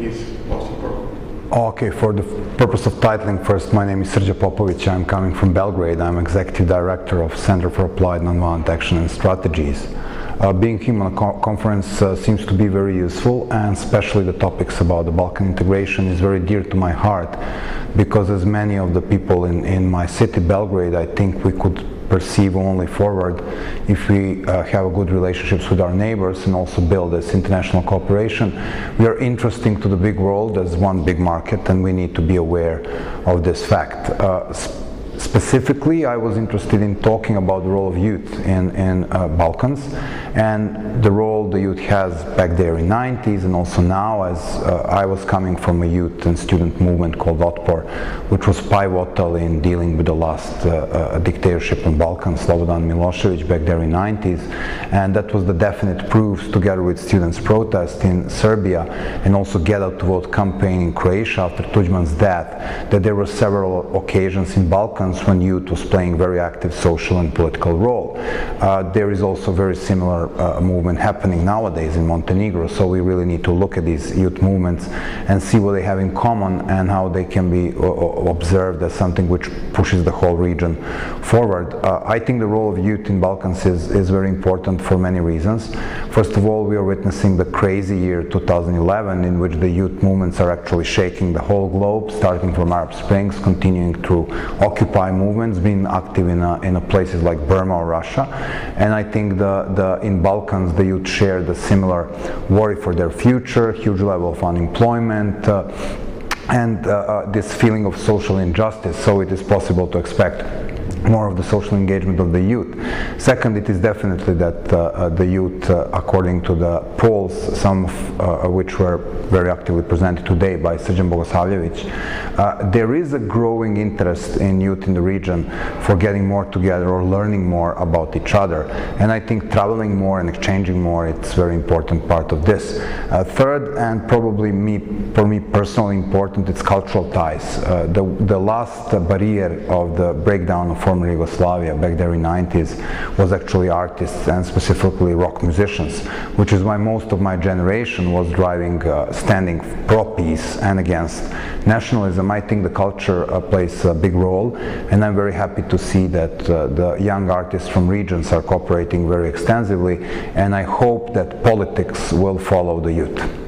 is most important. Okay, for the purpose of titling, first, my name is Srđa Popovic. I'm coming from Belgrade. I'm Executive Director of Center for Applied Nonviolent Action and Strategies. Being here on a conference seems to be very useful, and especially the topics about the Balkan integration is very dear to my heart, because as many of the people in my city, Belgrade, I think we could perceive only forward if we have good relationships with our neighbors and also build this international cooperation. We are interesting to the big world as one big market, and we need to be aware of this fact. Specifically, I was interested in talking about the role of youth in Balkans and the role the youth has back there in the 90s and also now, as I was coming from a youth and student movement called Otpor, which was pivotal in dealing with the last dictatorship in Balkans, Slobodan Milošević, back there in the 90s, and that was the definite proofs, together with students' protest in Serbia and also Get Out to Vote campaign in Croatia after Tudjman's death, that there were several occasions in Balkans when youth was playing very active social and political role. There is also very similar movement happening nowadays in Montenegro, so we really need to look at these youth movements and see what they have in common and how they can be observed as something which pushes the whole region forward. I think the role of youth in Balkans is very important for many reasons. First of all, we are witnessing the crazy year 2011, in which the youth movements are actually shaking the whole globe, starting from Arab Springs, continuing through Occupy movements, being active in places like Burma or Russia. And I think in Balkans the youth share the similar worry for their future, huge level of unemployment, and this feeling of social injustice, so it is possible to expect more of the social engagement of the youth. Second, it is definitely that the youth, according to the polls, some of which were very actively presented today by Srđan Bogosavljević, there is a growing interest in youth in the region for getting more together or learning more about each other. And I think traveling more and exchanging more, it's a very important part of this. Third, and probably for me personally important, it's cultural ties. The last barrier of the breakdown of former Yugoslavia back there in the 90s was actually artists, and specifically rock musicians, which is why most of my generation was standing pro-peace and against nationalism. I think the culture plays a big role, and I'm very happy to see that the young artists from regions are cooperating very extensively, and I hope that politics will follow the youth.